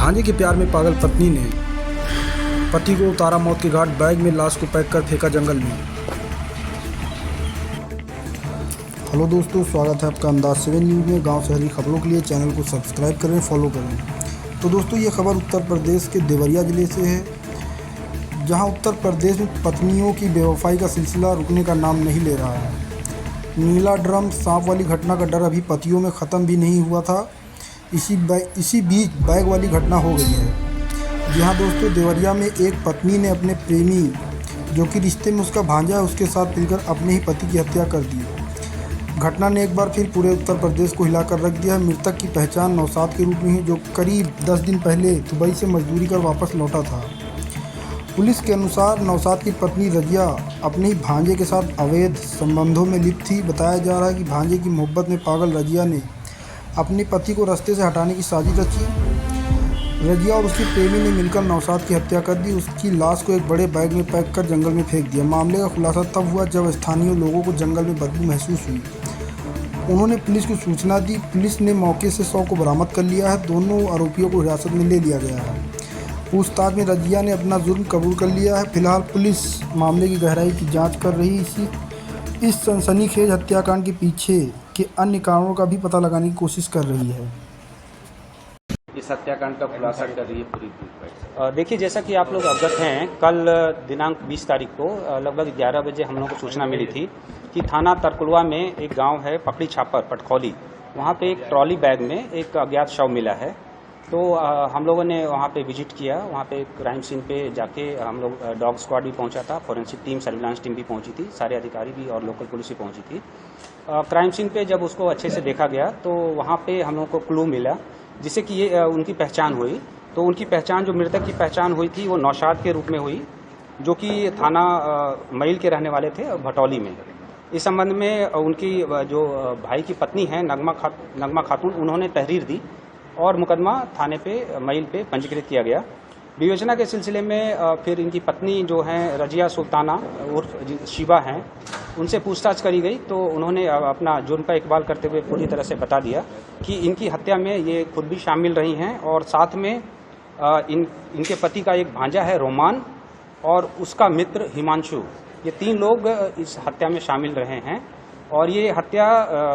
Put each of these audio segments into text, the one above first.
भांजे के प्यार में पागल पत्नी ने पति को उतारा मौत के घाट, बैग में लाश को पैक कर फेंका जंगल में। हेलो दोस्तों, स्वागत है आपका अंदाज 7 न्यूज़ में। गांव शहरी खबरों के लिए चैनल को सब्सक्राइब करें, फॉलो करें। तो दोस्तों, ये खबर उत्तर प्रदेश के देवरिया ज़िले से है, जहां उत्तर प्रदेश में पत्नियों की बेवफाई का सिलसिला रुकने का नाम नहीं ले रहा है। नीला ड्रम सांप वाली घटना का डर अभी पतियों में ख़त्म भी नहीं हुआ था। इसी बीच बैग वाली घटना हो गई है। जी हाँ दोस्तों, देवरिया में एक पत्नी ने अपने प्रेमी, जो कि रिश्ते में उसका भांजा है, उसके साथ मिलकर अपने ही पति की हत्या कर दी। घटना ने एक बार फिर पूरे उत्तर प्रदेश को हिलाकर रख दिया है। मृतक की पहचान नौशाद के रूप में है, जो करीब 10 दिन पहले दुबई से मजदूरी कर वापस लौटा था। पुलिस के अनुसार नौशाद की पत्नी रजिया अपने ही भांजे के साथ अवैध संबंधों में लिप्त थी। बताया जा रहा है कि भांजे की मोहब्बत में पागल रजिया ने अपने पति को रास्ते से हटाने की साजिश रची। रजिया और उसकी प्रेमी ने मिलकर नौशाद की हत्या कर दी। उसकी लाश को एक बड़े बैग में पैक कर जंगल में फेंक दिया। मामले का खुलासा तब हुआ जब स्थानीय लोगों को जंगल में बदबू महसूस हुई। उन्होंने पुलिस को सूचना दी। पुलिस ने मौके से 100 को बरामद कर लिया है। दोनों आरोपियों को हिरासत में ले लिया गया है। पूछताछ में रजिया ने अपना जुर्म कबूल कर लिया है। फिलहाल पुलिस मामले की गहराई की जांच कर रही है। इस सनसनीखेज हत्याकांड के पीछे के अन्य कारणों का भी पता लगाने की कोशिश कर रही है। इस हत्याकांड का खुलासा कर रही है पूरी। देखिए, जैसा कि आप लोग अवगत हैं, कल दिनांक 20 तारीख को लगभग 11 बजे हम लोगों को सूचना मिली थी कि थाना तरकुलवा में एक गांव है पकड़ी छापर पटखौली, वहां पे एक ट्रॉली बैग में एक अज्ञात शव मिला है। तो हम लोगों ने वहाँ पे विजिट किया। वहाँ पे क्राइम सीन पे जाके हम लोग डॉग स्क्वाड भी पहुंचा था, फॉरेंसिक टीम, सर्विलांस टीम भी पहुंची थी, सारे अधिकारी भी और लोकल पुलिस भी पहुंची थी। क्राइम सीन पे जब उसको अच्छे से देखा गया तो वहाँ पे हम लोग को क्लू मिला, जिससे कि ये उनकी पहचान हुई। तो उनकी पहचान, जो मृतक की पहचान हुई थी, वो नौशाद के रूप में हुई, जो कि थाना मईल के रहने वाले थे भटौली में। इस संबंध में उनकी जो भाई की पत्नी है नगमा खातून, उन्होंने तहरीर दी और मुकदमा थाने पे मईल पे पंजीकृत किया गया। विवेचना के सिलसिले में फिर इनकी पत्नी जो हैं रजिया सुल्ताना उर्फ शिवा हैं, उनसे पूछताछ करी गई तो उन्होंने अपना जुर्म का इकबाल करते हुए पूरी तरह से बता दिया कि इनकी हत्या में ये खुद भी शामिल रही हैं और साथ में इनके पति का एक भांजा है रोमान और उसका मित्र हिमांशु, ये 3 लोग इस हत्या में शामिल रहे हैं। और ये हत्या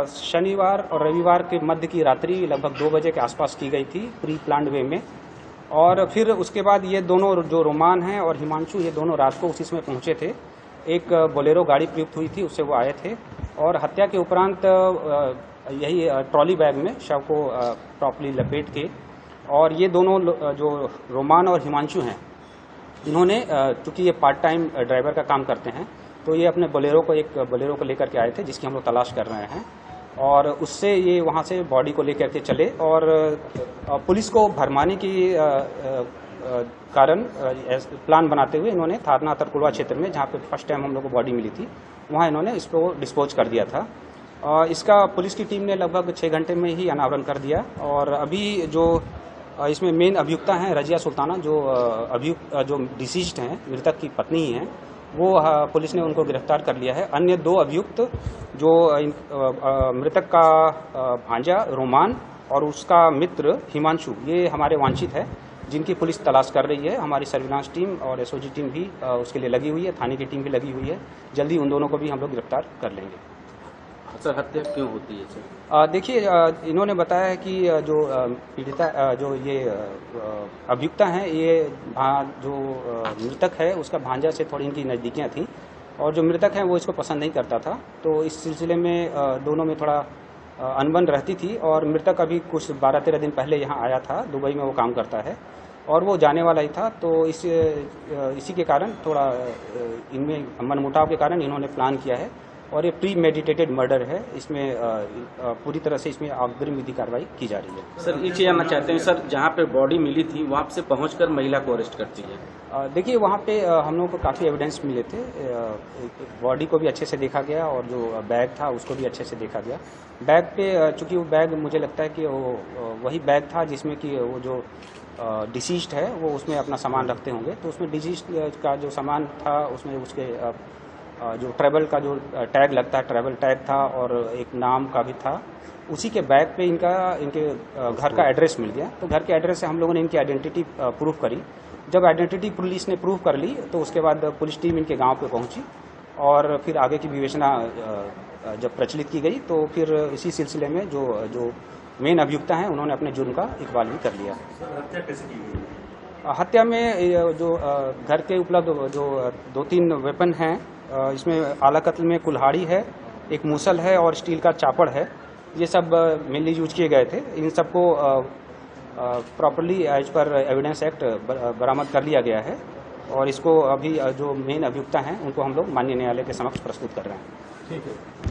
शनिवार और रविवार के मध्य की रात्रि लगभग 2 बजे के आसपास की गई थी, प्री प्लान्ड वे में। और फिर उसके बाद ये दोनों, जो रोमान हैं और हिमांशु, ये दोनों रात को उसी समय पहुंचे थे। एक बोलेरो गाड़ी प्रयुक्त हुई थी, उससे वो आए थे और हत्या के उपरांत यही ट्रॉली बैग में शव को प्रॉपर्ली लपेट के, और ये दोनों जो रोमान और हिमांशु हैं, इन्होंने, चूँकि ये पार्ट टाइम ड्राइवर का काम करते हैं, तो ये अपने बोलेरो को लेकर के आए थे, जिसकी हम लोग तलाश कर रहे हैं। और उससे ये वहाँ से बॉडी को लेकर के चले और पुलिस को भरमाने की कारण प्लान बनाते हुए इन्होंने थाना तरकुलवा क्षेत्र में, जहाँ पे फर्स्ट टाइम हम लोग को बॉडी मिली थी, वहाँ इन्होंने इसको डिस्पोज कर दिया था। इसका पुलिस की टीम ने लगभग 6 घंटे में ही अनावरण कर दिया। और अभी जो इसमें मेन अभियुक्ता हैं रजिया सुल्ताना, जो डिसीज्ड हैं, मृतक की पत्नी ही हैं, वो पुलिस ने उनको गिरफ्तार कर लिया है। अन्य 2 अभियुक्त, जो मृतक का भांजा रोमान और उसका मित्र हिमांशु, ये हमारे वांछित है, जिनकी पुलिस तलाश कर रही है। हमारी सर्विलांस टीम और एसओजी टीम भी उसके लिए लगी हुई है, थाने की टीम भी लगी हुई है। जल्दी उन दोनों को भी हम लोग गिरफ्तार कर लेंगे। सर, हत्या क्यों होती है सर? देखिए, इन्होंने बताया है कि जो पीड़िता, जो ये अभियुक्ता हैं, ये जो मृतक है उसका भांजा से थोड़ी इनकी नज़दीकियाँ थी और जो मृतक है वो इसको पसंद नहीं करता था। तो इस सिलसिले में दोनों में थोड़ा अनबन रहती थी। और मृतक अभी कुछ 12-13 दिन पहले यहाँ आया था, दुबई में वो काम करता है और वो जाने वाला ही था। तो इसी के कारण थोड़ा इनमें मनमुटाव के कारण इन्होंने प्लान किया है और ये प्री मेडिटेटेड मर्डर है। इसमें पूरी तरह से इसमें अग्रिम विधि कार्रवाई की जा रही है। सर, ये जानना चाहते हैं सर, जहाँ पे बॉडी मिली थी वहाँ से पहुंचकर महिला को अरेस्ट करती है? देखिए, वहाँ पे हम लोगों को काफ़ी एविडेंस मिले थे। बॉडी को भी अच्छे से देखा गया और जो बैग था उसको भी अच्छे से देखा गया। बैग पे, चूँकि वो बैग मुझे लगता है कि वो वही बैग था जिसमें कि वो जो डिसीज्ड है वो उसमें अपना सामान रखते होंगे। तो उसमें डिसीज्ड का जो सामान था उसमें उसके जो ट्रैवल का जो टैग लगता है, ट्रैवल टैग था और एक नाम का भी था। उसी के बैग पे इनके घर का एड्रेस मिल गया। तो घर के एड्रेस से हम लोगों ने इनकी आइडेंटिटी प्रूफ करी। जब आइडेंटिटी पुलिस ने प्रूफ कर ली तो उसके बाद पुलिस टीम इनके गांव पे पहुंची और फिर आगे की विवेचना जब प्रचलित की गई तो फिर इसी सिलसिले में जो मेन अभियुक्ता हैं उन्होंने अपने जुर्म का इकबाल भी कर लिया। हत्या कैसे की गई? हत्या में जो घर के उपलब्ध जो 2-3 वेपन हैं, इसमें आला कत्ल में कुल्हाड़ी है, एक मूसल है और स्टील का चापड़ है। ये सब मेनली यूज किए गए थे। इन सबको properly as per evidence act बरामद कर लिया गया है और इसको अभी जो मेन अभियुक्ता हैं उनको हम लोग माननीय न्यायालय के समक्ष प्रस्तुत कर रहे हैं। ठीक है।